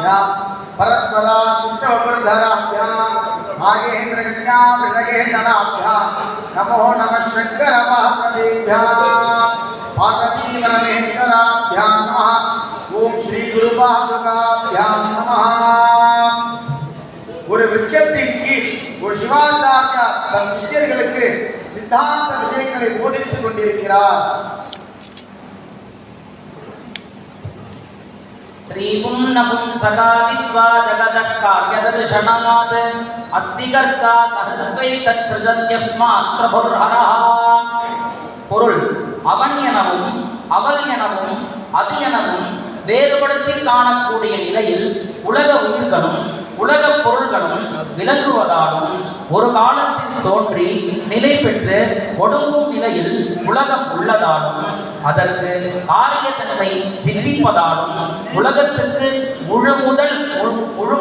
परस्परा सुष्ठवर्धनाभ्याम् नागेन्द्रकन्या विनगेन्द्रनाभ्याम् नमो नमः शंकर महाप्रभेभ्याम् पार्वती परमेश्वराभ्याम् नमः ओम श्री गुरुपादुकाभ्याम् नमः ஒரு விருட்சத்தின் கீழ் ஒரு சிவாச்சாரியா தன் சிஷ்யர்களுக்கு சித்தாந்த விஷயங்களை போதித்துக் கொண்டிருக்கிறார். ஸ்ரீபும் நபும் சதா வித்வா ஜகதக் கார்யதர்ஷனாத் அஸ்தி கர்த்தா சஹத்வை தத் ஸ்ருஜத்யஸ்மாத் பிரபுர்ஹரஹ. பொருள், அவன் எனவும் அவள் எனவும் அது எனவும் வேறுபடுத்தி காணக்கூடிய நிலையில் உலக உயிர்களும் உலக பொருள்களும் விளங்குவதாலும் ஒரு காலத்தில் தோன்றி நிலை பெற்று ஒடுங்கும் நிலையில் உலகம் உள்ளதாலும் அதற்கு காரியத்தன்மை சிந்திப்பதாலும் உலகத்துக்கு முழு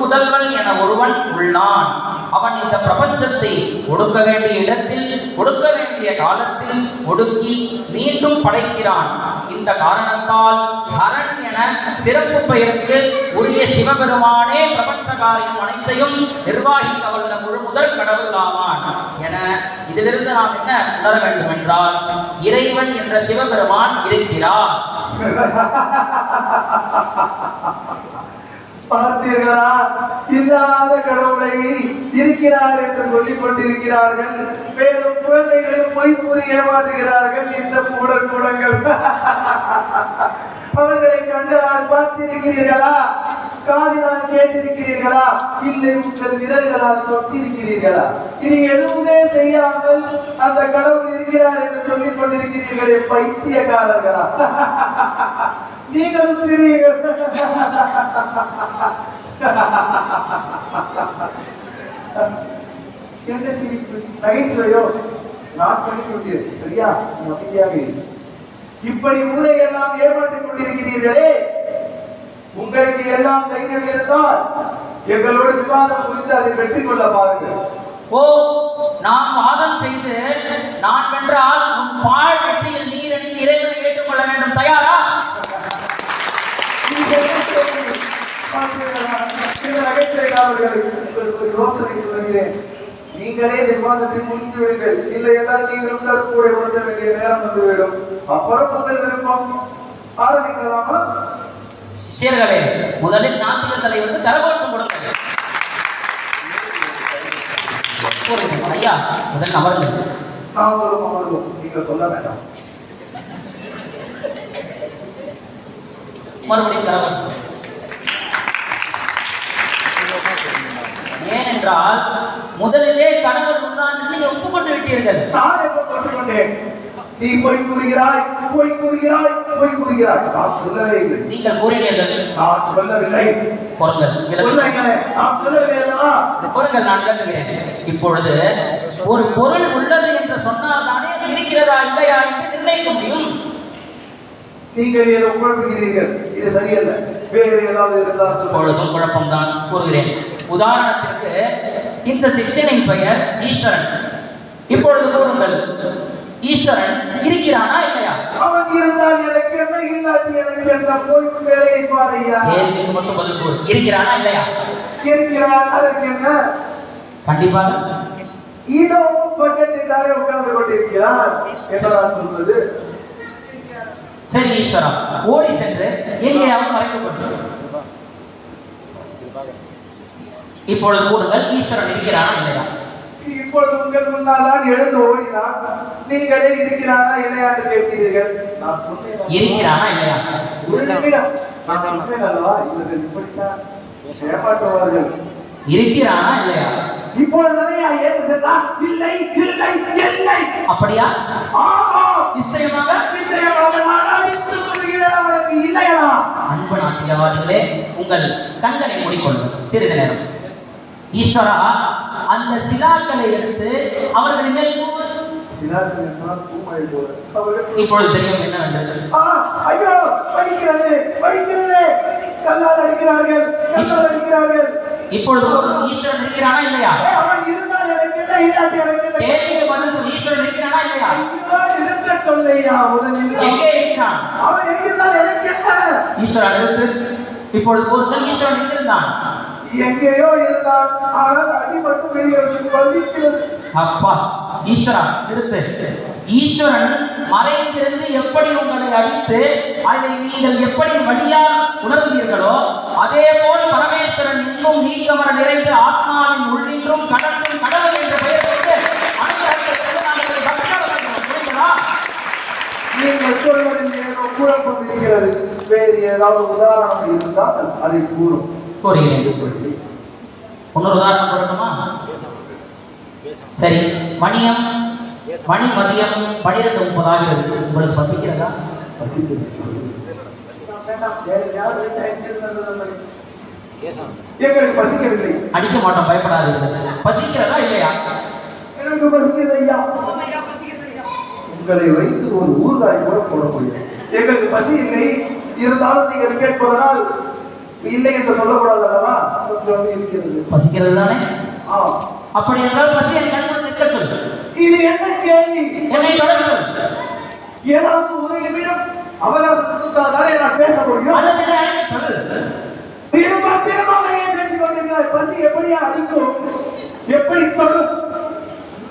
முதல்வன் என ஒருவன் உள்ளான். அவன் இந்த பிரபஞ்சத்தை ஒடுக்க வேண்டிய இடத்தில் ஒடுக்க வேண்டிய காலத்தில் ஒடுக்கி மீண்டும் படைக்கிறான். இந்த காரணத்தால் ஹரன் என சிறப்பு பெயருக்கு உரிய சிவபெருமானே பிரபஞ்ச காரியம் அனைத்தையும் நிர்வாகிக்க வல்ல முழு முதல் கடவுள் ஆவான் என இதிலிருந்து நாம் என்ன உணர வேண்டும் என்றால், இறைவன் என்ற சிவபெருமான் இருக்கிறார். பார்த்தீர்களா? இல்லாத கடவுளை இருக்கிறார் என்று சொல்லிக் கொண்டிருக்கிறார்கள். மேலும் குழந்தைகளை பொய் கூறி ஏமாற்றுகிறார்கள் இந்த மூடக்கூடங்கள். அவர்களை கண்டால் பார்த்திருக்கிறீர்களா? காதினால் கேட்டிருக்கிறீர்களா? இல்லை உங்கள் விரல்களால் தொட்டிருக்கிறீர்களா? இது எதுவுமே செய்யாமல் அந்த கடவுள் இருக்கிறார் என்று சொல்லிக் கொண்டிருக்கிறீர்களே, பைத்தியக்காரர்களா? நீங்களும் சிறீர்கள். என்ன சிரிப்பு? நகைச்சுவையோ? நான் பண்ணிக்கொண்டேன். சரியா? அமைதியாக இப்படி ஊரை எல்லாம் ஏமாற்றிக் கொண்டிருக்கிறீர்களே, உங்களுக்கு எல்லாம் தைரியம் இருந்தால் எங்களோடு விவாதம் குறித்து அதை வெற்றி கொள்ள பாருங்கள். ஓ, நான் வாதம் செய்து நான் வென்றால் உன் பால் வெற்றியில் நீர் அணிந்து இறைவனை ஏற்றுக்கொள்ள வேண்டும். தயாரா? யோசனை சொல்கிறேன். நீங்களே விவாதத்தை முடித்து விடுங்கள். இல்லை என்றால் நீங்களும் கருப்பூரை உணர்த்த வேண்டிய நேரம் வந்துவிடும். அப்புறம் உங்கள் விருப்பம். ஆரம்பிக்கலாமா? சிஷ்யர்களே, முதலில் நாத்திக தலைவருக்கு கரகோஷம் கொடுங்க. ஐயா, முதல் அமர்ந்து நாங்களும் அமர்வோம். நீங்கள் சொல்ல வேண்டாம். மறுபடியும் கரகோஷம். ஏனென்றால் முதலிலே கணவர் முன்னால் நீங்கள் ஒப்புக்கொண்டு விட்டீர்கள். நான் எப்போ ஒப்புக்கொண்டேன்? நீ பொய் கூறுகிறாய், பொய் கூறுகிறாய், பொய் கூறுகிறாய். நான் சொல்லவே இல்லை. நீங்கள் கூறினீர்கள். நான் சொல்லவில்லை. பொருங்கள், நான் சொல்லவில்லை. பொருங்கள், நான் விளக்குகிறேன். இப்பொழுது ஒரு பொருள் உள்ளது என்று சொன்னால் தானே இருக்கிறதா இல்லையா என்று நிர்ணயிக்க முடியும். நீங்கள் ஏதோ குழப்புகிறீர்கள். இது சரியல்ல. வேறு ஏதாவது இருந்தால் பொழுதும் குழப்பம்தான் கூறுகிறேன். உதாரணத்திற்கு இந்த சிஷ்யனின் பெயர் ஈஸ்வரன். இப்பொழுது கூறுங்கள், ஈஸ்வரன் இருக்கிறானா இல்லையா? அவன் இருந்தால் எனக்கு என்ன, இல்லாட்டி எனக்கு என்ன? போய் வேலையை பாருயா. கேள்விக்கு மட்டும் பதில் கூறு. இருக்கிறானா இல்லையா? இருக்கிறான். அதற்கு என்ன? கண்டிப்பாக இதோ பக்கத்திற்காக உட்கார்ந்து கொண்டிருக்கிறான். என்னதான் சொல்வது? சரி ஈஸ்வரா, ஓடி சென்று எங்கேயாவது மறைந்து கொண்டு இப்பொழுது கூறுங்கள், ஈஸ்வரன் இருக்கிறானா இல்லையா? இப்பொழுது உங்கள் முன்னால்தான் எழுந்து ஓடினான். நீங்களே இருக்கிறானா இல்லையா என்று கேட்கிறீர்கள். நான் சொன்னேன் இருக்கிறானா இல்லையா? ஒரு நிமிடம். நான் சொன்னேன் அல்லவா, இவர்கள் இப்படித்தான் ஏமாற்றுவார்கள். இருக்கிறானா இல்லையா? இப்பொழுது ஏற்று சென்றான். இல்லை இல்லை இல்லை. அப்படியா? ஆமா, நிச்சயமாக நிச்சயமாக நான் அடித்து கூறுகிறேன், அவனுக்கு இல்லையா? அன்பு நாட்டியவார்களே, உங்கள் கண்களை மூடிக்கொள்ளும் சிறிது நேரம். ஈஸ்வரா, அந்த சிலாக்களை எடுத்து அவர்களின் மேல் இப்பொழுது தெரியும் என்ன வேண்டது? ஐயோ, படிக்கிறது படிக்கிறது. கல்லால் அடிக்கிறார்கள், கல்லால் அடிக்கிறார்கள். இப்பொழுது ஈஸ்வரன் இருக்கிறானா இல்லையா? அவன் இருந்தால் எனக்கு என்ன, இல்லாட்டி எனக்கு என்ன? கேள்விக்கு பதில் சொல்லு. ஈஸ்வரன் இருக்கிறானா இல்லையா? இருக்க சொல்லையா. எங்கே இருக்கிறான்? அவன் எங்கிருந்தால் எனக்கு என்ன? ஈஸ்வரன் எடுத்து இப்பொழுது ஒருத்தன் ஈஸ்வரன் எங்கிருந்தான்? எங்கேயோ இருந்தான், ஆனால் அடிபட்டு வெளியே வந்திருக்கிறது. அப்பா ஈஸ்வரா நிறுத்து. ஈஸ்வரன் மறைந்திருந்து எப்படி உங்களை அடித்து அதை நீங்கள் எப்படி வழியாக உணர்ந்தீர்களோ அதே போல் பரமேஸ்வரன் இன்னும் நீங்கமர நிறைந்து ஆத்மாவின் உள்ளின்றும் கடந்தும் கடவுள் என்ற பெயர் கொண்டு நீங்கள் சொல்வதில் ஏதோ குழப்பம் இருக்கிறது. வேறு ஏதாவது உதாரணம் இருந்தால் அதை கூறும். கூறுகிறேன். இன்னொரு உதாரணம் சொல்லணுமா? சரி, மணி மதியம் 12:30 ஆகிறது. உங்களுக்கு பசிக்கிறதா? எங்களுக்கு பசிக்கவில்லை. அடிக்க மாட்டோம், பயப்படாதீர்கள். பசிக்கிறதா இல்லையா? எனக்கு பசிக்கிறது ஐயா. உங்களை வைத்து ஒரு ஊர்காய் கூட போட முடியும். எங்களுக்கு பசி இல்லை, இருந்தாலும் நீங்கள் கேட்பதனால் இல்லை என்று சொல்லக்கூடாது அல்லவா? பசிக்கிறது தானே? அப்படி என்றால் பசி என் கண்முன் நிற்க சொல். இது என்ன கேள்வி? என்னை தொடர்ந்து சொல். ஏதாவது ஒரு நிமிடம் அவகாசம் கொடுத்தால்தானே நான் பேச முடியும். அல்லது சொல். திரும்ப பேசிக் கொண்டிருக்கிறாய். பசி எப்படியா அடிக்கும், எப்படி தொடும்,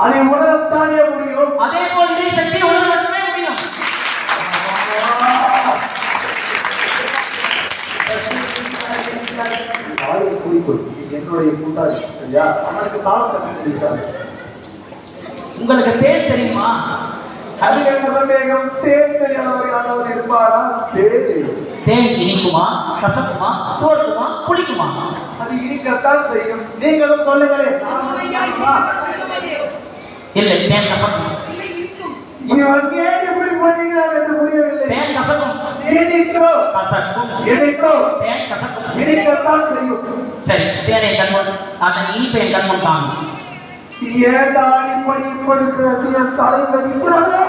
அதை உணரத்தானே முடியும். அதே போல் இதை சக்தி உணர மட்டுமே முடியும். என்னுடைய கூட்டாளி சரியா? அவனுக்கு தாளம் கற்றுக்கிறார். உங்களுக்கு தேன் தெரியுமா? அது என்ன சந்தேகம்? தேன் தெரியாதவர்கள் இருப்பாரா? தேன் இனிக்குமா, கசக்குமா, தோற்குமா, புளிக்குமா? அது இனிக்கத்தான் செய்யும். நீங்களும் சொல்லுங்களேன். இல்லை, தேன் கசக்கும். இவன் ஏன் எப்படி பண்ணுகிறான் என்று புரியவில்லை. தேன் கசக்கும். இனிக்கோ கசக்கும். இனிக்கோ தேன் கசக்கும். இனிக்கத்தான் செய்யும். சரி, தேனை கண்முன் அதன் இனிப்பை என் கண்முன் காணும். ஏதான் இப்படி கொடுக்கிறது தலை வகிக்கிறதோ?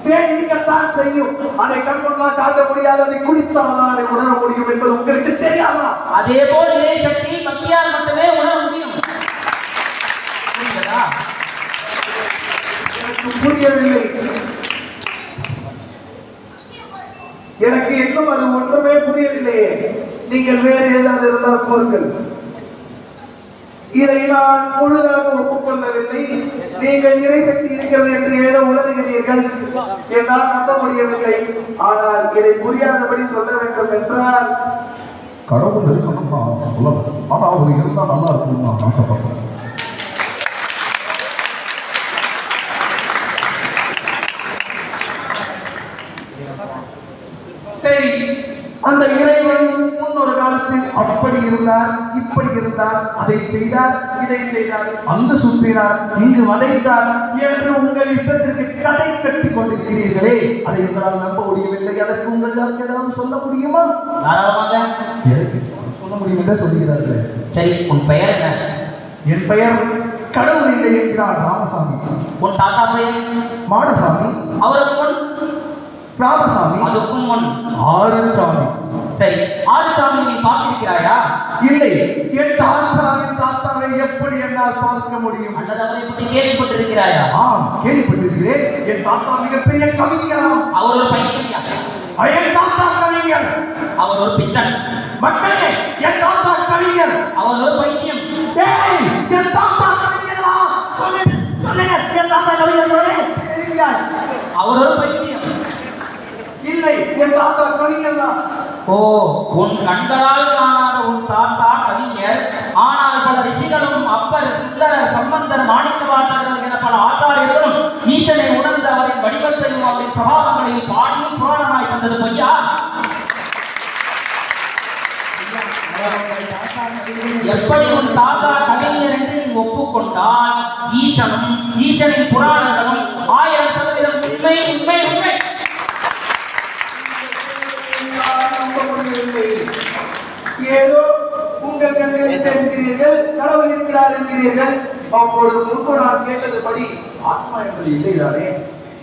தேன் இனிக்கத்தான் செய்யும். அதை கண்முன்னால் காட்ட முடியாது. அதை குடித்தால் அதை உணர முடியும் என்பது உங்களுக்கு தெரியாதா? அதே போல் இறை சக்தி பக்தியால் மட்டுமே உணர முடியும். புரியுதா? எனக்கு புரியவில்லை. எனக்கு இன்னும் அது ஒன்றுமே புரியவில்லையே. நீங்கள் வேறு ஏதாவது இருந்தால் கூறுங்கள். இதை நான் முழுதாக ஒப்புக்கொள்ளவில்லை. நீங்கள் இறை சக்தி இருக்கிறது என்று ஏதோ உணர்கிறீர்கள். என்னால் நம்ப முடியவில்லை. ஆனால் இதை புரியாதபடி சொல்ல வேண்டும் என்றால் கடவுள் இருக்கணும் நான் சொல்லலாம். ஆனால் அவர் இருந்தால் நல்லா இருக்கும் நான் ஆசைப்படுறேன். சரி, அந்த இறைவன் முன்னொரு காலத்தில் அப்படி இருந்தார், இப்படி இருந்தார், அதை செய்தார், இதை செய்தார், அங்கு சுற்றினார், இங்கு வளைத்தார் என்று உங்கள் இஷ்டத்திற்கு கதை கட்டி கொண்டிருக்கிறீர்களே, அதை உங்களால் நம்ப முடியவில்லை. அதற்கு உங்களால் ஏதாவது சொல்ல முடியுமா? சொல்ல முடியும் என்று சொல்கிறார்கள். சரி, உன் பெயர் என்ன? என் பெயர் கடவுள் இல்லை என்கிறார் ராமசாமி. உன் தாத்தா பெயர்? மாடசாமி. அவருக்கு முன் ராமசாமி. அதுக்கும் முன் ஆறுசாமி. சரி, ஆறுசாமி நீ பார்த்திருக்கிறாயா? இல்லை. என் தாத்தாவின் தாத்தாவை எப்படி என்னால் பார்க்க முடியும்? அல்லது அவரை பற்றி கேள்விப்பட்டிருக்கிறாயா? ஆம், கேள்விப்பட்டிருக்கிறேன். என் தாத்தா மிகப்பெரிய கவிஞராம். அவர் ஒரு பைத்தியா? என் தாத்தா கவிஞர். அவர் ஒரு பித்தன். மக்களே, என் தாத்தா கவிஞர். அவர் ஒரு பைத்தியம். என் தாத்தா கவிஞரா? சொல்லுங்க, சொல்லுங்க. என் தாத்தா கவிஞர். அவர் ஒரு பைத்தியம். இல்லை, என் தாத்தா கவிஞர் தான். ஓ, உன் கண்களால் காணாத உன் தாத்தா கவிஞர். ஆனால் பல ரிஷிகளும் அப்பர், சுந்தரர், சம்பந்தர், மாணிக்கவாசகர்கள் என பல ஆச்சாரியர்களும் ஈசனை உணர்ந்த அவரின் வடிவத்தையும் அவரின் பிரபாவங்களையும் பாடியும் புராணமாய் தந்தது பொய்யா? எப்படி உன் தாத்தா கவிஞர் என்று நீ ஒப்புக்கொண்டால் ஈசனும் ஈசனின் புராணங்களும் 1000% உண்மை உண்மை உண்மை. ஏதோ உங்கள் கண்களில் பேசுகிறீர்கள், கடவுள் இருக்கிறார் என்கிறீர்கள். அப்பொழுது முன்பு நான் கேட்டதுபடி ஆத்மா என்பது இல்லைதானே?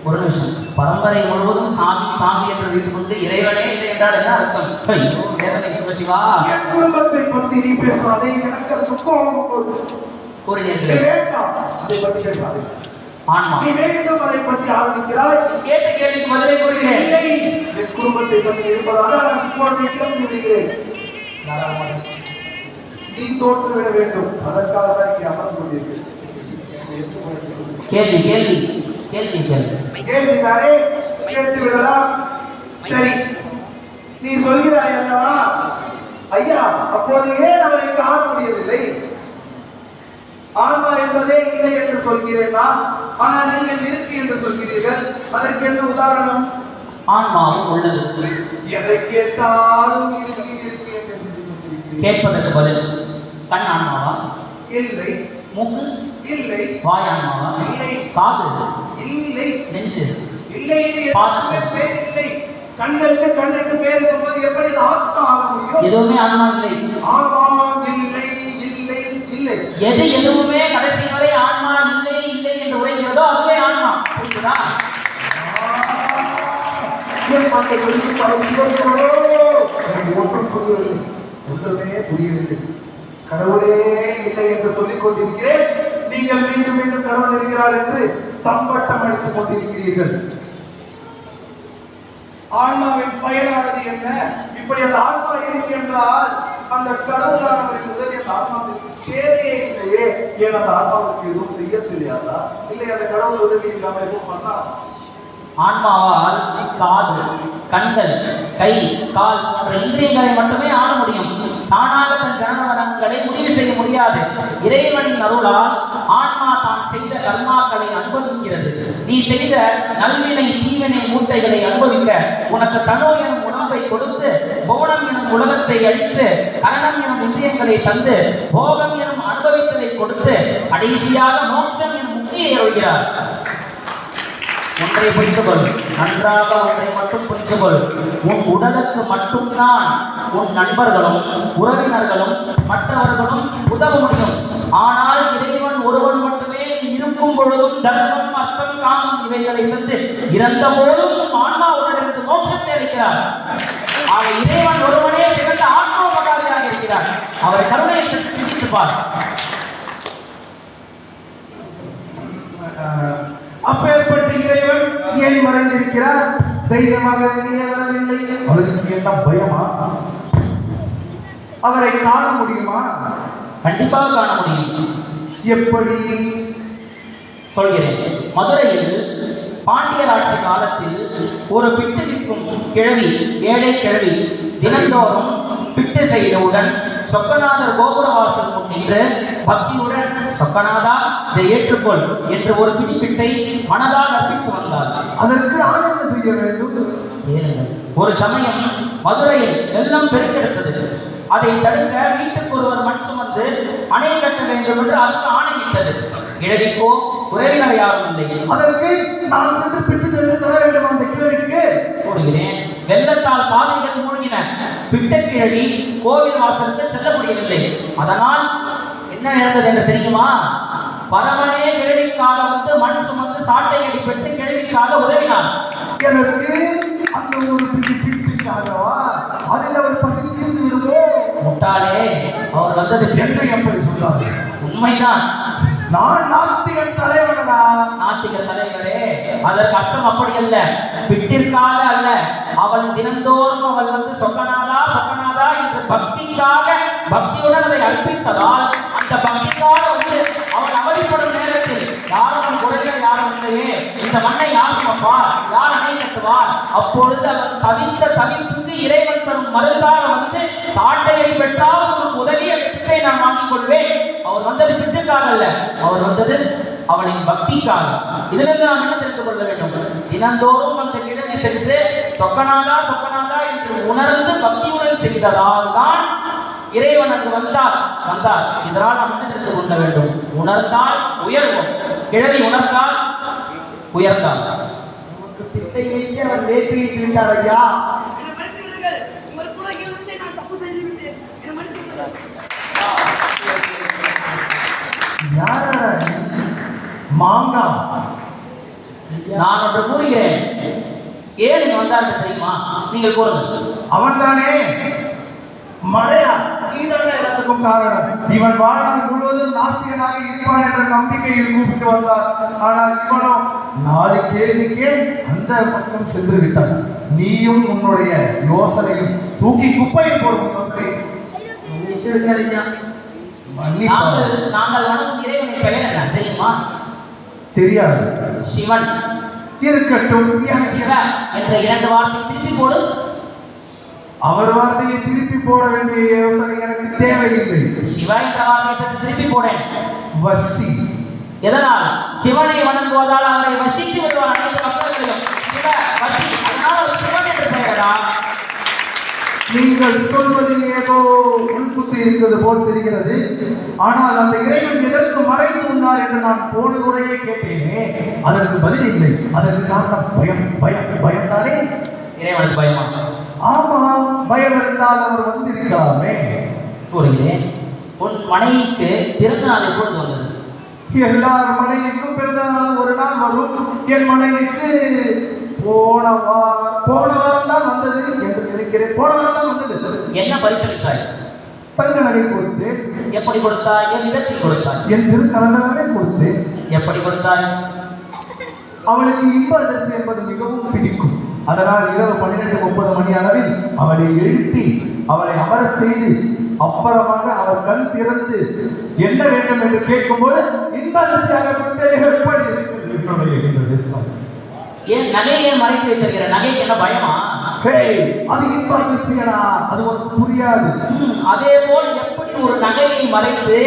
ஒரு நிமிஷம். பரம்பரை முழுவதும் சாமி சாமி என்று வைத்துக் கொண்டு இறைவனே இல்லை என்றால் என்ன அர்த்தம்? ஐயோ, வேதனை சிவசிவா. என் குடும்பத்தை பற்றி நீ பேசாதே. எனக்கு அது கோபம் கூறினீர்கள். வேண்டாம், அதை பற்றி பேசாதே. ஆன்மா நீ வேண்டும் அதை பற்றி ஆரம்பிக்கிறாய். கேட்ட கேள்விக்கு பதிலை கூறுகிறேன். என் குடும்பத்தை பற்றி இருப்பதாக நான் இப்பொழுது கிளம்பி விடுகிறேன். நீ தோற்று விட வேண்டும், அதற்காக தான் இங்கே அமர்ந்து கொண்டிருக்கிறேன். கேள்வி கேள்வி கேள்வி கேள்வி கேள்விதானே, கேட்டு விடலாம். சரி, நீ சொல்கிறாய் அல்லவா ஐயா, அப்போது ஏன் அவரை காண முடியவில்லை? ஆன்மா என்பதே இல்லை என்று சொல்கிறேனா? ஆனால் நீங்கள் இருக்கு என்று சொல்கிறீர்கள். அதற்கு என்ன உதாரணம்? ஆன்மாவும் உள்ளது. எதை கேட்டாலும் இருக்கு இருக்கு என்று சொல்லிக்கொண்டிருக்கிறீர்கள். கேட்பதற்கு பதில் கண் ஆன்மாவா? இல்லை. மூக்கு இல்லை. வாய் ஆன்மாவா? இல்லை. காது இல்லை. நெஞ்சு இல்லை. இது எதுவுமே பேர் இல்லை. கண்களுக்கு கண்ணுக்கு பேர் இருக்கும்போது எப்படி ஆத்மா ஆக முடியும்? எதுவுமே ஆன்மா இல்லை. ஆமாம், இல்லை இல்லை இல்லை. எது எதுவுமே கடைசி வரை ஆன்மா இல்லை இல்லை என்று உரைக்கிறதோ அதுவே ஆன்மா. புரியுதா? ஒன்றுமே புரியவில்லை. கடவுளே இல்லை என்று சொல்லிக் கொண்டிருக்கிறேன். நீங்கள் மீண்டும் மீண்டும் கடவுள் இருக்கிறார் என்று தம்பட்டம் அடித்துக் கொண்டிருக்கிறீர்கள். ஆன்மாவின் பயனானது என்ன? இப்படி அந்த ஆன்மா இருக்கு என்றால் அந்த கடவுளானவரின் உதவி அந்த ஆன்மாவிற்கு தேவையே இல்லையே. ஏன் அந்த ஆன்மாவுக்கு எதுவும் செய்ய தெரியாதா? இல்லை அந்த கடவுள் உதவி இல்லாமல் எதுவும் பண்ணா? ஆன்மாவால் காது, கண்கள், கை, கால் போன்ற இந்திரியங்களை மட்டுமே ஆள முடியும். தானாக தன் ஜனவரங்களை முடிவு செய்ய முடியாது. இறைவனின் அருளால் ஆன்மா தான் செய்த கர்மாக்களை அனுபவிக்கிறது. நீ செய்த நல்வினை தீவினை மூட்டைகளை அனுபவிக்க உனக்கு தனோ எனும் உணவை கொடுத்து, பௌனம் எனும் உலகத்தை அழித்து, கரணம் எனும் இந்திரியங்களை தந்து, போகம் எனும் அனுபவித்ததை கொடுத்து, கடைசியாக மோட்சம் எனும் முக்தியை அருள்கிறார். ஒன்றை புரிந்து கொள், நன்றாக ஒன்றை மட்டும் புரிந்து கொள். உன் உடலுக்கு மட்டும்தான் உன் நண்பர்களும் உறவினர்களும் மற்றவர்களும் உதவ முடியும். ஆனால் இறைவன் ஒருவன் மட்டுமே இருக்கும் பொழுதும் தர்மம், அர்த்தம், காமம் இவைகளை இருந்து இறந்த போதும் ஆன்மா உடலிருந்து மோட்சத்தை அளிக்கிறார். ஆக இறைவன் ஒருவனே சிறந்த ஆத்மோபகாரியாக இருக்கிறார். அவர் கருணையை சிந்தித்துப்பார். அப்பேற்பட்ட இறைவன் ஏன் மறைந்திருக்கிறார்? தைரியமாக வெளியே வரவில்லை. அவருக்கு என்ன பயமா? அவரை காண முடியுமா? கண்டிப்பாக காண முடியும். எப்படி? சொல்கிறேன். மதுரையில் பாண்டியர் ஆட்சி காலத்தில் ஒரு பிட்டு விற்கும் கிழவி, ஏழை கிழவி, தினந்தோறும் பிட்டு செய்தவுடன் சொக்கநாதர் கோபுரவாசல் நின்று பக்தியுடன், சொக்கநாதா இதை ஏற்றுக்கொள் என்று ஒரு பிடிப்பிட்டை மனதால் அர்ப்பித்து வந்தார். அதற்கு நான் என்ன செய்ய வேண்டும்? ஒரு சமயம் மதுரையில் வெள்ளம் பெருக்கெடுத்தது. அதை தடுக்க வீட்டுக்கு ஒருவர் மண் சுமந்து அணை கட்ட வேண்டும் என்று அரசு ஆணையிட்டது. கிழவிக்கோ உறவினர் யாரும் இல்லை. அதற்கு நான் சென்று பிட்டு தர வேண்டும் அந்த கிழவிக்கு. கூறுகிறேன். வெள்ளத்தால் பாதைகள் மூழ்கின. பிட்ட கிழவி கோவில் வாசலுக்கு செல்ல முடியவில்லை. அதனால் என்ன நடந்தது என்று தெரியுமா? பரமனே கிழவிக்காக வந்து மண் சுமந்து சாட்டை அடிபட்டு கிழவிக்காக உதவினார். எனக்கு அந்த ஒரு பிட்டுக்காகவா? அதில் அவர் பசி தீர்ந்து விடுமோ? முட்டாளே, அவர் வந்தது என்ன எப்படி சொல்றாரு? உண்மைதான். நான் நாத்திகன் தலைவனா? நாத்திக தலைவரே, அதற்கு அர்த்தம் அப்படி அல்ல. பிட்டிற்காக அல்ல, அவள் தினந்தோறும் அவள் வந்து சொக்கநாதா சொக்கநாதா என்று பக்திக்காக பக்தியுடன் அதை அர்ப்பித்ததால் அந்த பக்திக்காக வந்து அவள் அவதிப்படும் நேரத்தில் யாரும் குறைகள் யாரும் இல்லையே, இந்த மண்ணை யார் சுமப்பார், யார் அணை கட்டுவார்? அப்பொழுது அவர் தவித்த தவிப்புக்கு இறைவன் தரும் மருந்தாக வந்து சாட்டையை பெற்றால் ஒரு உதவிய பிட்டை நான் வாங்கிக் கொள்வேன். அவர் வந்தது பிட்டுக்காக அல்ல, அவர் வந்தது அவளின் பக்திக்காக. இதிலிருந்து நாம் என்ன தெரிந்து கொள்ள வேண்டும்? தினந்தோறும் அந்த கிழவி சென்று சொக்கநாதா சொக்கநாதா என்று உணர்ந்து பக்தியுடன் செய்ததால் தான் இறைவன் அங்கு வந்தார். இதனால் நாம் என்ன தெரிந்து கொள்ள வேண்டும்? உணர்ந்தால் உயர்வோம். கிழவி உணர்ந்தால் உயர்ந்தால். நமக்கு பிட்டை வைத்து அவர் வேற்றி வைத்து விட்டார். ஐயா, மாங்கா, நான் ஒன்று கூறுகிறேன். ஏன் நீங்க வந்தார்கள் தெரியுமா? நீங்கள் கூறுங்கள். அவன் தானே மழையா? நீதானே எல்லாத்துக்கும் காரணம். இவன் வாழ்நாள் முழுவதும் நாஸ்திகனாக இருப்பான் என்ற நம்பிக்கையில் கூப்பிட்டு வந்தார். ஆனால் இவனோ 4 கேள்விக்கே அந்த பக்கம் சென்று விட்டான். நீயும் உன்னுடைய யோசனையும் தூக்கி குப்பையில் போடும் யோசனை. எது விசாரிச்சா மன்னிப்பார். நாங்கள் வணங்கும் இறைவனின் பெயர் என்ன தெரியுமா? தெரியாது. சிவன். இருக்கட்டும். சிவ என்ற 2 வார்த்தை திருப்பி போடு. அவர் வார்த்தையை திருப்பி போட வேண்டிய யோசனை எனக்கு தேவையில்லை. சிவ என்ற வார்த்தையை திருப்பி போடேன். வசி. எதனால்? சிவனை வணங்குவதால் அவரை வசித்து விடுவார் அனைத்து மக்களிலும். சிவ வசி, அதனால் அவர் சிவன் என்று பெயரா? நீங்கள் சொல்வதில் ஏதோ உள்குத்து இருக்கிறது போல் தெரிகிறது. ஆனால் அந்த இறைவன் எதற்கு மறைந்து உள்ளார் என்று நான் போன முறையே கேட்டேனே, அதற்கு பதில் இல்லை. அதற்கு காரணம் பயம். பயம் பயம் தானே. இறைவனுக்கு பயமா? ஆமா, பயம் இருந்தால் அவர் வந்திருக்கலாமே. கூறுகிறேன், உன் மனைவிக்கு பிறந்த நாள் எப்பொழுது வந்தது? எல்லார் மனைவிக்கும் பிறந்த நாள் ஒரு நாள் வரும். என் மனைவிக்கு போன வாரம் தான் வந்தது என்று நினைக்கிறேன். போன வாரம் தான் வந்தது. என்ன பரிசளித்தாய்? தங்க நகை கொடுத்து. எப்படி கொடுத்தாய்? என் விதத்தில் கொடுத்தாய்? என் திருக்கரங்களை கொடுத்து. எப்படி கொடுத்தாய்? அவளுக்கு இன்ப அதிர்ச்சி என்பது மிகவும் பிடிக்கும். அதனால் இரவு 12:30 மணி அளவில் அவளை எழுப்பி அவளை அமரச் செய்து அப்புறமாக அவர் கண் திறந்து என்ன வேண்டும் என்று கேட்கும்போது இன்ப அதிர்ச்சியாக கொடுத்தே. எப்படி இருக்கிறது? ஏன் நகையை மறைத்து வைத்திருக்கிற? நகைக்கு என்ன பயமா? அது இன்ப அதிர்ச்சியடா, அது உனக்கு புரியாது. அதே போல் எப்படி ஒரு நகையை மறைத்து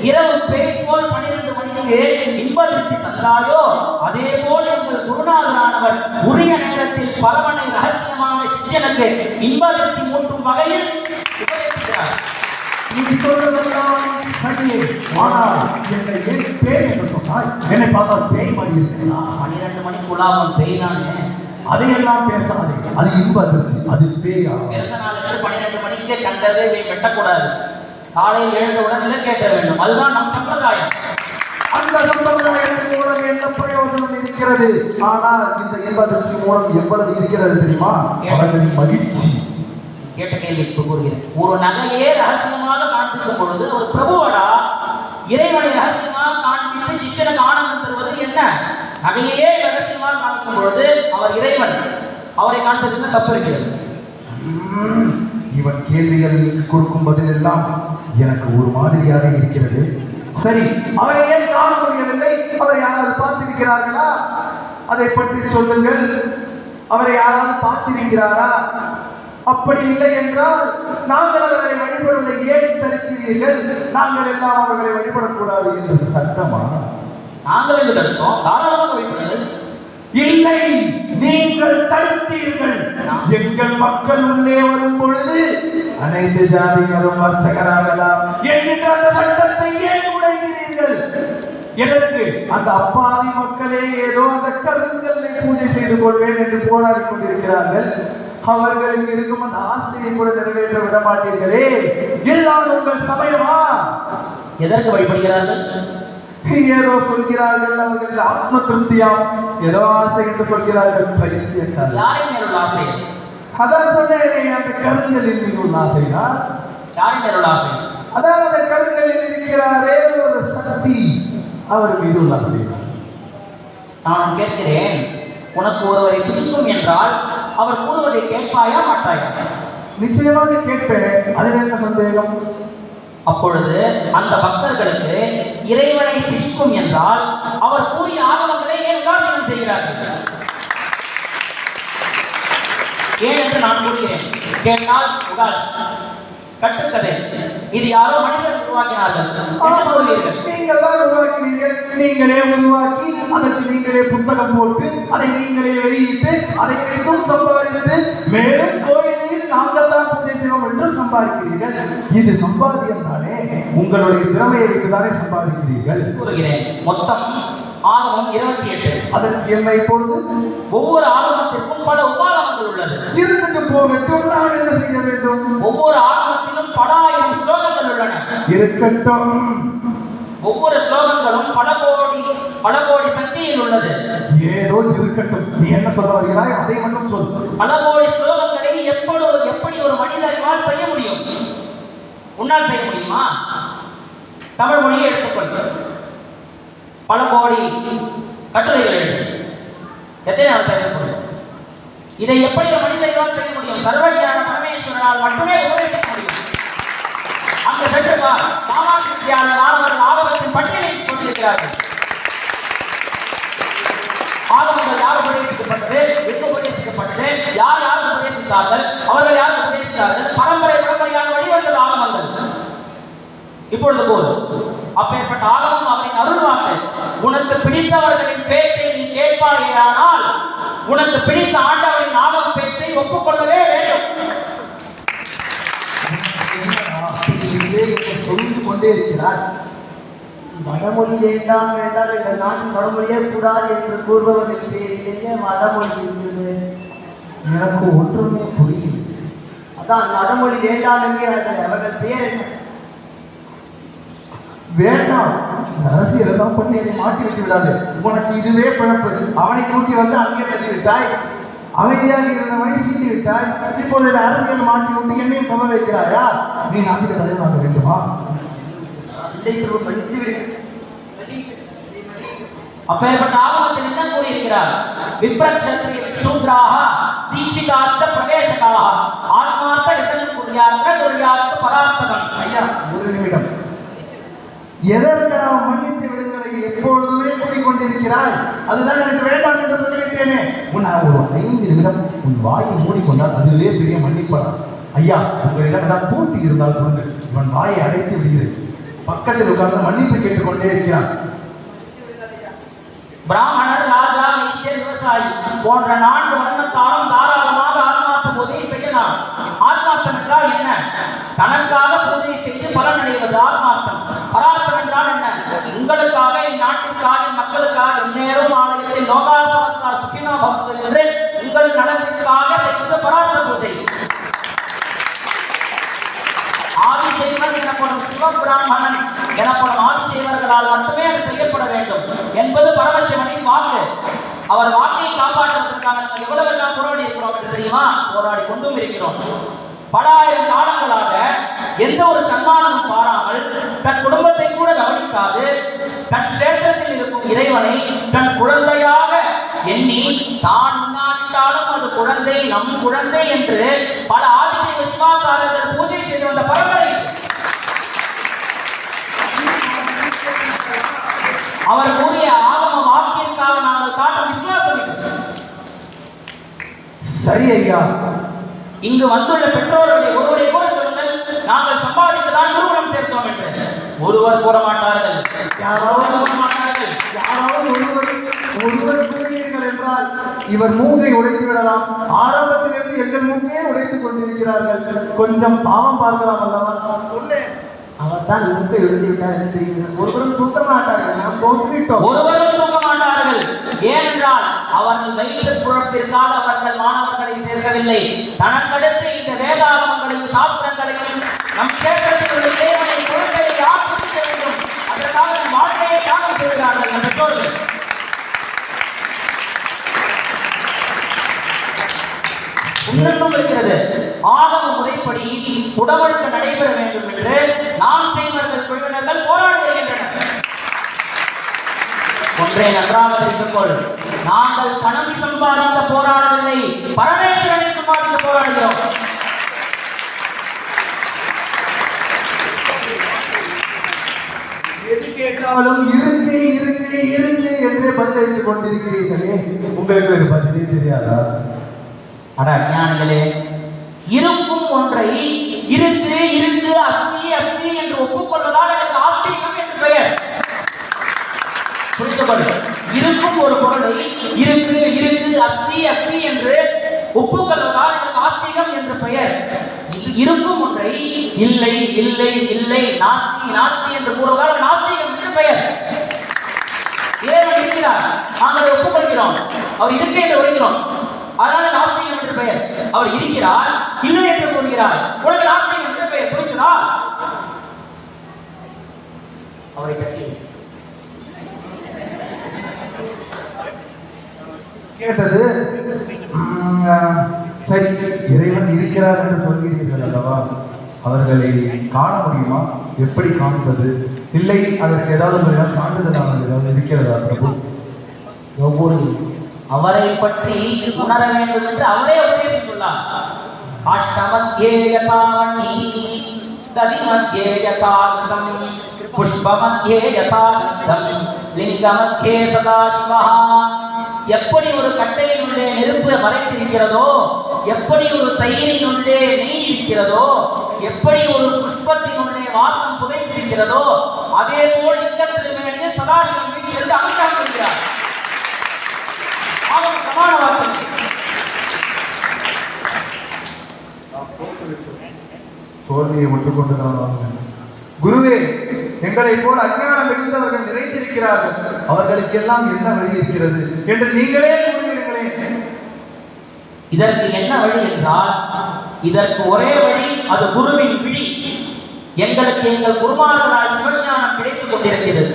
இரவு பேய் போல் 12 மணிக்கு இன்ப அதிர்ச்சி தந்தாயோ, அதே போல் எங்கள் குருநாதரானவர் உரிய நேரத்தில் பரமனை ரகசியமான சிஷ்யனுக்கு இன்ப அதிர்ச்சி மூட்டும் வகையில் உபதேசிக்கிறார். நீ சொல்றதெல்லாம் சரியே. ஆனால் என்னை ஏன் பேய் என்று சொன்னால் என்னை பார்த்தால் பேய் மாதிரி இருக்கிறா? 12 மணிக்குள்ளாமல் பேய் தானே. அதையெல்லாம் பேசாதே. அது இன்ப அதிர்ச்சி, அது பேயா? பிறந்த நாளுக்கு 12 மணிக்கு கண்டதை வெட்டக்கூடாது. காலையில் எழுந்தவுடன் விளக்கேற்ற வேண்டும். அதுதான் நம் சம்பிரதாயம். அந்த சம்பிரதாயத்தின் மூலம் என்ன பிரயோஜனம் இருக்கிறது? ஆனால் இந்த இன்ப அதிர்ச்சி மூலம் எவ்வளவு இருக்கிறது தெரியுமா? அவர்களின் மகிழ்ச்சி. கேட்ட கேள்விக்கு கூறுகிறேன். ஒரு நகையே ரகசியமாக காண்பிக்கும் பொழுது ஒரு பிரபுவடா இறைவனை ரகசியமாக காண்பித்து சிஷ்யனுக்கு ஆனந்தம் தருவது என்ன? நகையே ரகசியமாக காண்பிக்கும் பொழுது அவர் இறைவன், அவரை காண்பதற்கு தப்பு இருக்கிறது. இவன் கேள்விகள் கொடுக்கும் பதில் எல்லாம் எனக்கு ஒரு மாதிரியாக இருக்கிறது. சரி, அவரை ஏன் காண முடியவில்லை? அவரை யாராவது பார்த்திருக்கிறார்களா? அதை பற்றி சொல்லுங்கள். அவரை யாராவது பார்த்திருக்கிறாரா? அப்படி இல்லை என்றால் நாங்கள் அவர்களை வழிபடுவதை ஏன் தடுக்கிறீர்கள்? நாங்கள் எல்லாம் அவர்களை வழிபடக்கூடாது என்று சட்டமா? நாங்கள் என்று தடுத்தோம், தாராளமாக வழிபடுங்கள். இல்லை, நீங்கள் தடுத்தீர்கள். எங்கள் மக்கள் உள்ளே வரும் பொழுது அனைத்து ஜாதிகளும் வர்த்தகராகலாம் என்கின்ற அந்த சட்டத்தை ஏன் உடைகிறீர்கள்? எதற்கு? அந்த அப்பாவி மக்களே ஏதோ அந்த கருங்கல்லை பூஜை செய்து கொள்வேன் என்று போராடி கொண்டிருக்கிறார்கள். அவர்களுக்கு இருக்கும் அந்த ஆசையை கூட நிறைவேற்ற விட மாட்டீர்களே. எல்லாம் உங்கள் சமயமா? எதற்கு வழிபடுகிறார்கள்? ஏதோ சொல்கிறார்கள், அவர்கள் ஆத்ம திருப்தியாம். ஏதோ ஆசை என்று சொல்கிறார்கள். யாரின் மேல் உள்ள ஆசை? அதான் சொன்னேன், அந்த கருங்கலில் மீது உள்ள ஆசைதான். யாரின் மேல் உள்ள ஆசை? அதான் அந்த கருங்கலில் இருக்கிறாரே ஒரு சக்தி, அவர் மீது உள்ள ஆசைதான். நான் கேட்கிறேன், உனக்கு ஒருவரை பிடிக்கும் என்றால் அவர் கூறுவதை கேட்பாயா மாட்டாயா? நிச்சயமாக கேட்பேன். அதில் என்ன சந்தேகம்? அப்பொழுது அந்த பக்தர்களுக்கு இறைவனை பிடிக்கும் என்றால் அவர் கூறிய ஆகமங்களை ஏன் உதாசீனம் செய்கிறார்கள்? ஏன் என்று நான் கூறுகிறேன். கேட்டால் உடால் கட்டுக்கதை, இது யாரோ மனிதர்கள் உருவாக்கினார்கள். நீங்கள் தான் உருவாக்கினீர்கள். நீங்களே உருவாக்கி அதற்கு நீங்களே புத்தகம் போட்டு அதை நீங்களே வெளியிட்டு அதை வைத்தும் சம்பாதித்து மேலும் கோயிலில் நாங்கள் தான் பூஜை செய்வோம் என்றும் சம்பாதிக்கிறீர்கள். இது சம்பாதியம் தானே. உங்களுடைய திறமையை வைத்துதானே சம்பாதிக்கிறீர்கள். கூறுகிறேன், மொத்தம் ஆகமம் 28. அதற்கு என்ன இப்பொழுது? ஒவ்வொரு ஆகமத்திற்கும் பல உபாகமங்கள் உள்ளது. இருந்துட்டு போகட்டும், நான் என்ன செய்ய வேண்டும்? ஒவ்வொரு ஆகமத்திலும் பல ஆயிரம் ஸ்லோகங்கள் உள்ளன. இருக்கட்டும். ஒவ்வொரு ஸ்லோகங்களும் பல கோடி சக்தியில் உள்ளது. ஏதோ இருக்கட்டும். நீ என்ன சொல்ல வருகிறாய்? அதை மட்டும் சொல். பல கோடி ஸ்லோகங்களை எப்படி ஒரு மனிதனால் செய்ய முடியும்? உன்னால் செய்ய முடியுமா? தமிழ் மொழியை எடுத்துக்கொள். பல கோடி கட்டுரைகள் எழுது. எத்தனை நாள் தேவைப்படும்? இதை எப்படி ஒரு மனிதனால் செய்ய முடியும்? சர்வஞான பரமேஸ்வரனால் மட்டுமே உபதேசிக்க முடியும். அந்த அங்கே சென்று சாமானியான மாணவர்கள் ஆகமத்தின் பட்டியலை கொண்டிருக்கிறார்கள். ஆகமங்கள் யார் உபதேசிக்கப்பட்டது, எங்கு உபதேசிக்கப்பட்டது, யார் யார் உபதேசித்தார்கள், அவர்கள் யார் உபதேசித்தார்கள், பரம்பரையாக வழிவந்தது ஆகமங்கள். இப்பொழுது போல் அப்பேற்பட்ட ஆகமம் அவரின் அருள்வாக்கு. உனக்கு பிடித்தவர்களின் பேச்சை நீ கேட்பாயானால் உனக்கு பிடித்த ஆண்டவரின் ஆகம பேச்சை ஒப்புக்கொள்ளவே வேண்டும். சொல்லிக் கொண்டே இருக்கிறார். வடமொழி வேண்டாம் வேண்டாம், இந்த நாட்டின் வடமொழியே கூடாது என்று கூறுபவர்கள் பேரிலேயே வடமொழி இருந்தது. எனக்கு ஒன்றுமே புரியும். அதான் வடமொழி வேண்டாம் என்கிறார்கள். அவர்கள் பேர் என்ன? வேண்டாம், அரசியல் தான் பண்ணி என்னை மாட்டி விட்டு விடாது. உனக்கு இதுவே பிழப்பது. அவனை கூட்டி வந்து அங்கே தள்ளி விட்டாய், அமைதியாக இருந்தவனை சீட்டி விட்டாய். இப்பொழுது அரசியல் மாட்டி விட்டு என்னையும் கவலை வைக்கிறாயா? நீ நாட்டுக்கு தலைவனாக வேண்டுமா? அப்பேற்பட்ட ஆகமத்தில் என்ன கூறியிருக்கிறார்? விப்ரக்ஷத்ரிய சூத்ராக தீட்சிதாஸ்த பிரவேசகாக ஆத்மார்த்த இதன் குறியார்த்த பரார்த்தகம். ஐயா, ஒரு நிமிடம். எதற்கு நாம் மன்னித்து விடுங்களை எப்பொழுதுமே கூறிக்கொண்டிருக்கிறாய்? அதுதான் எனக்கு வேண்டாம் என்று சொல்லிவிட்டேனே. ஒரு 5 நிமிடம் உன் வாயை மூடிக்கொண்டால் அதுவே பெரிய மன்னிப்படா. ஐயா, உங்களிடம் தான் பூட்டி இருந்தால் கொடுங்கள். இவன் வாயை அடைத்து விடுகிறேன். பக்கத்தில் உட்கார்ந்து மன்னிப்பு கேட்டுக்கொண்டே இருக்கிறான். பிராமணர், ராஜா, வைசியர், விவசாயி போன்ற 4 வர்ணத்தாலும் தாராளமாக ஆத்மார்த்த பூஜை செய்யலாம். ஆத்மார்த்தம் என்றால் என்ன? தனக்காக பூஜை செய்து பலன் அடைவது ஆத்மார்த்தம். பரார்த்தம் என்றால் என்ன? உங்களுக்காக, இந்நாட்டிற்காக, மக்களுக்காக இந்நேரம் ஆலயத்தில் லோகாசமஸ்தா சுகினோ பவந்து என்று உங்கள் நலனுக்காக செய்வது பரார்த்த பூஜை. ஆதிசைவன் எனப்படும் சிவபிராமணன் எனப்படும் ஆதிசைவர்களால் மட்டுமே அது செய்யப்பட வேண்டும் என்பது பரமசிவனின் வாக்கு. அவர் வாக்கை காப்பாற்றுவதற்காக எவ்வளவெல்லாம் போராடி இருக்கிறோம் என்று தெரியுமா? போராடி கொண்டும் இருக்கிறோம். பல ஆயிரம் காலங்களாக எந்த ஒரு சன்மானமும் பாராமல், தன் குடும்பத்தை கூட கவனிக்காது, தன் கஷேத்திரத்தில் இருக்கும் இறைவனை தன் குழந்தையாக எண்ணி தான் உண்ணாவிட்டாலும் அது குழந்தை, நம் குழந்தை என்று பல ஆதிசைவ சிவாச்சாரியர்கள் பூஜை செய்து வந்த பரம்பரை. அவர் கூறிய ஆகம வாக்கிற்காக நாங்கள் காட்டும் விசுவாசம் இது. சரி ஐயா, இங்கு வந்துள்ள பெற்றோர்களை ஒருவரை கூட சொல்லுங்கள், நாங்கள் சம்பாதித்துதான் நிறுவனம் சேர்த்தோம் என்று. ஒருவர் கூற மாட்டார்கள். யாராவது கூற மாட்டார்கள். யாராவது ஒருவர் கூறுவீர்கள் என்றால் இவர் மூங்கை உடைத்து விடலாம். ஆரம்பத்திலிருந்து எங்கள் மூங்கையே உடைத்துக் கொண்டிருக்கிறார்கள். கொஞ்சம் பாவம் பார்க்கலாம் அல்லவா? சொன்னேன். அவர் தான் மூக்கை எழுதி விட்டார் என்று தெரிகிறது. ஒருவரும் தூக்க மாட்டார்கள். நாம் தோற்றுவிட்டோம். ஒருவரும் தூக்க மாட்டார்கள். ஏனென்றால் அவர்கள் வயிற்று குழப்பிற்காக அவர்கள் மாணவர்களை சேர்க்கவில்லை. தனக்கடுத்து இந்த வேதாகமங்களையும் சாஸ்திரங்களையும் நம் கேட்டத்தில் உள்ள தேவனை குழந்தையை ஆட்சி வேண்டும். அதற்காக நம் வாழ்க்கையை தியாகம் செய்கிறார்கள் நம் பெற்றோர்கள். உண்மையும் இருக்கிறது. ஆகம முறைப்படி உடவழுக்கு நடைபெற வேண்டும் என்று நாம் செய்வர்கள் குழுவினர்கள் போராடி வருகின்றனர். ஒன்றை நன்றாக தெரிந்து கொள், நாங்கள் பணம் சம்பாதிக்க போராடவில்லை, பரமேஸ்வரனை சம்பாதிக்க போராடுகிறோம். எது கேட்டாலும் இருக்கு இருக்கு இருக்கு என்று பதிலளித்துக் கொண்டிருக்கிறீர்களே, உங்களுக்கு ஒரு பதிலே தெரியாதா? அட ஞானிகளே, இருக்கும் ஒன்றை இருக்கு இருக்கு அஸ்தி அஸ்தி என்று ஒப்புக்கொள்வதால் எனக்கு ஆஸ்திகம் என்று பெயர். புரிந்துகொள், இருக்கும் ஒரு பொருளை இருக்கு இருக்கு அஸ்தி அஸ்தி என்று ஒப்புக்கொள்வதால் எனக்கு ஆஸ்திகம் என்று பெயர். இருக்கும் ஒன்றை இல்லை இல்லை இல்லை நாஸ்தி நாஸ்தி என்று கூறுவதால் நாஸ்திகம் என்று பெயர். இறைவன் இருக்கிறார், நாங்கள் ஒப்புக்கொள்கிறோம். அவர் இருக்கை என்று வருகிறோம், அதனால நாஸ்திகம் என்று பெயர். அவர் இருக்கிறார், இல்லை என்று கூறுகிறார், உனக்கு நாஸ்திகம் என்று பெயர். புரிகிறதா? அவரை பற்றி கேட்டது சரி, இறைவன் இருக்கிறார் என்று சொல்கிறீர்கள் அல்லவா? அவர்களை காண முடியுமா? எப்படி காண்பது? இல்லை, அதற்கு ஏதாவது சான்றிதழ் ஏதாவது இருக்கிறதா பிரபு? ஒவ்வொரு அவரை பற்றி உணர வேண்டும் என்று அவரே உபதேசித்துள்ளார். அஷ்டமத்யே யதாவன்னி दधि मध्ये यथा घृतं पुष्प मध्ये यथा गन्धं लिंग मध्ये सदा शिवः எப்படி ஒரு கட்டையினுள்ளே நெருப்பு மறைந்திருக்கிறதோ, எப்படி ஒரு தயிரினுள்ளே நெய் இருக்கிறதோ, எப்படி ஒரு புஷ்பத்தினுள்ளே வாசம் புதைந்திருக்கிறதோ, அதே போல் லிங்கத்தில் மேலே சதாசிவம் வீட்டிலிருந்து அமைக்கிறார். அவன் சமான வாசனை தோல்வியை ஒட்டுக்கொண்டு தான் குருவே, எங்களை போல் அஞ்ஞானம் மிகுந்தவர்கள் நிறைந்திருக்கிறார்கள், அவர்களுக்கு எல்லாம் என்ன வழி இருக்கிறது என்று நீங்களே கூறுகிறீர்களே. இதற்கு என்ன வழி என்றால், இதற்கு ஒரே வழி, அது குருவின் விழி. எங்களுக்கு எங்கள் குருமார்களால் சிவஞானம் கிடைத்துக் கொண்டிருக்கிறது.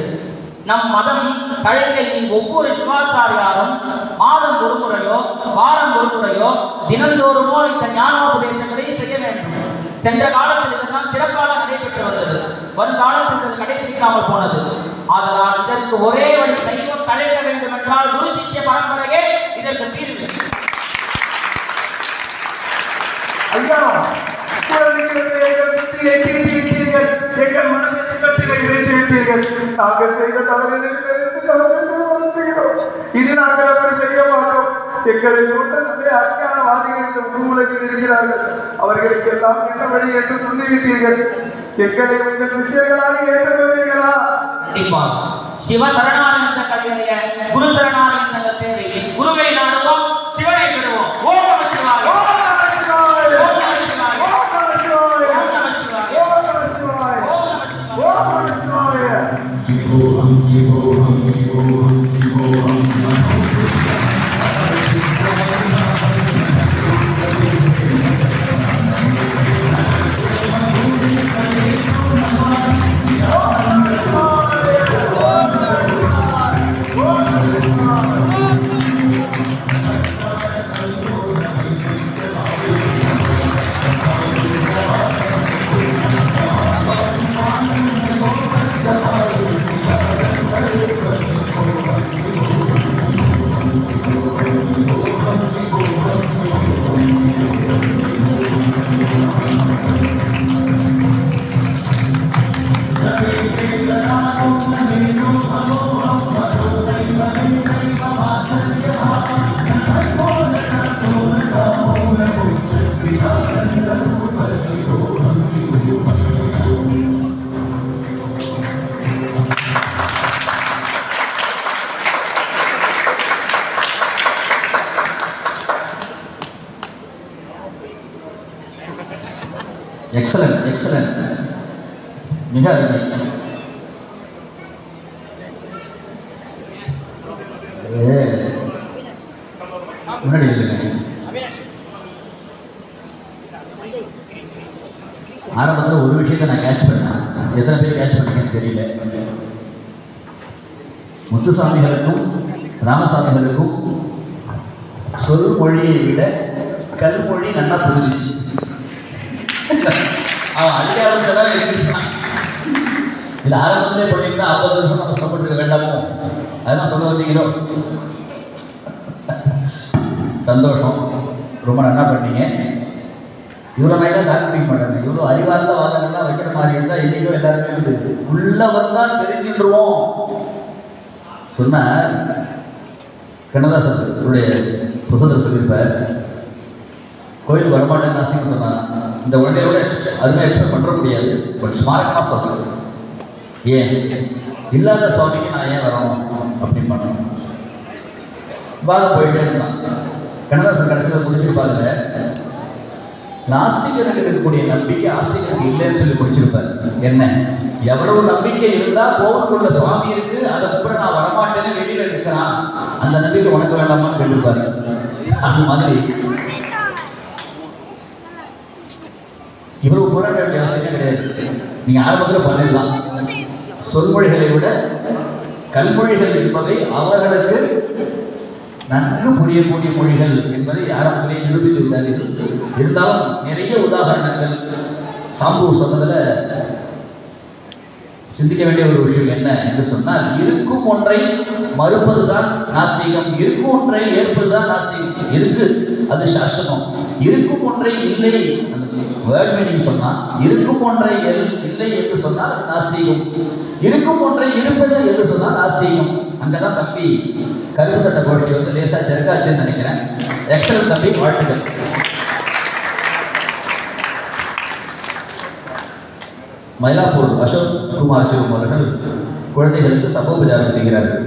நம் மதம் கழகையின் ஒவ்வொரு சிவாச்சாரியாரும் மாதம் ஒரு முறையோ வாரம் ஒரு முறையோ தினந்தோறுமோ இந்த ஞானோபதேசங்களை செய்ய வேண்டும். சென்ற காலத்தில் இதெல்லாம் சிறப்பாக நடைபெற்று வந்தது. வருங்காலத்தில் இது கடைபிடிக்காமல் போனது. ஆதலால் இதற்கு ஒரே வழி, சைவம் தழைக்க வேண்டும் என்றால் குரு சிஷ்ய பரம்பரையே இதற்கு தீர்வு. ஐயா, எங்கள் மனதில் சிவத்திலே இணைத்து விட்டீர்கள். நாங்கள் செய்த தவறிலிருந்து இனி நாங்கள் அப்படி செய்ய மாட்டோம். எங்களை கூட்டத்திலே அஞ்ஞானவாதிகள் இந்த உலகில் இருக்கிறார்கள். அவர்களுக்கு எல்லாம் என்ன வழி என்று சொல்லிவிட்டீர்கள். எங்களை உங்கள் விஷயங்களாக ஏற்றுக்கொள்வீர்களா? கண்டிப்பாக சிவ சரணானந்த கலையுடைய குரு சரணானந்த தேவை. குருவை நாடுவோம், சிவனை பெறுவோம். ஓம் நம சிவாய. ஓம் நம சிவாய. ஓம் நம சிவாய. ஓம் நம சிவாய. ஓம் நம சிவாய. ஓம் நம சிவாய. ஓம் நம சிவாய. ஓம் நம சிவாய. சிவோகம் சிவோகம் சிவோகம் சிவோகம். எக்ஸலன்ட் எக்ஸலன்ட், மிக அருமை. முன்னாடி ஆரம்பத்தில் ஒரு விஷயத்தை நான் கேட்ச் பண்ணேன். எத்தனை பேர் கேட்ச் பண்ணீங்கன்னு தெரியல. முத்துசாமிகளுக்கும் ராமசாமிகளுக்கும் சொல் மொழியை விட கல்மொழி நல்லா புரிஞ்சிச்சு. அவன் அடியாளத்தெல்லாம் இருந்துச்சான். இது ஆரம்பத்திலே பண்ணியிருந்தா 50 வருஷம் நம்ம சொல்லப்பட்டிருக்க வேண்டாமோ? அதெல்லாம் சொல்ல வந்தீங்களோ? சந்தோஷம், ரொம்ப நல்லா பண்ணீங்க. இவ்வளோ நாளாக டாக்டரிங் பண்ணாங்க. இவ்வளோ அறிவார்ந்த வாதங்கள்லாம் வைக்கிற மாதிரி இருந்தால் இன்றைக்கும் எல்லாருமே வந்து உள்ளே வந்தால் தெரிஞ்சுட்டுருவோம் சொன்னார். கண்ணதாசனுடைய புத்தகத்தில் சொல்லியிருப்பார், கோயில் வரமாட்டேன்னு ஆசைன்னு சொன்னாங்க. இந்த உடனேயோட அருமையாக எக்ஸ்பிளைன் பண்ணுற முடியாது, பட் ஸ்மாரகமாக சொல்கிறது. ஏன் இல்லாத சுவாமிக்கு நான் ஏன் வரணும் அப்படின்னு பண்ணணும். பாக போயிட்டே இருந்தான். கண்ணதாசன் கடைசியில் முடிச்சிருப்பாருங்க, நாஸ்திகருக்கு இருக்கக்கூடிய நம்பிக்கை ஆஸ்திகருக்கு இல்லைன்னு சொல்லி முடிச்சிருப்பார். என்ன, எவ்வளவு நம்பிக்கை இருந்தால் கோவிலுக்குள்ள சுவாமி இருக்கு, அதை கூட நான் வரமாட்டேன்னு வெளியில் இருக்கிறான், அந்த நம்பிக்கை உனக்கு வேண்டாமான்னு கேட்டுப்பாரு. அது மாதிரி இவ்வளவு போராட வேண்டிய அவசியம் கிடையாது. நீங்க ஆரம்பத்தில் பண்ணிடலாம். சொல்மொழிகளை விட கல்மொழிகள் என்பவை அவர்களுக்கு நன்கு புரியக்கூடிய மொழிகள் என்பதை ஆரம்பத்திலே நிரூபித்து விட்டார்கள். இருந்தாலும் நிறைய உதாரணங்கள் சாம்பு சொன்னதில் சிந்திக்க வேண்டிய ஒரு விஷயம் என்ன என்று சொன்னால், இருக்கும் ஒன்றை மறுப்பதுதான் நாஸ்திகம், இருக்கும் ஒன்றை ஏற்பதுதான் நாஸ்திகம். இருக்கு அது சாஸ்திரம், இருக்கும் ஒன்றை இல்லை வேர்ட் மீனிங் சொன்னா, இருக்கும் ஒன்றை இல்லை என்று சொன்னால் அது நாஸ்திகம், இருக்கும் ஒன்றை இருப்பது என்று சொன்னால் நாஸ்திகம். அங்கதான் தம்பி கருப்பு சட்ட கோஷ்டி வந்து லேசா தெற்காச்சுன்னு நினைக்கிறேன். எக்ஸல் தம்பி, வாழ்த்துக்கள். மயிலாப்பூர் அசோக் குமார் சிவம் அவர்கள் குழந்தைகளுக்கு சமோபச்சாரம் செய்கிறார்கள்.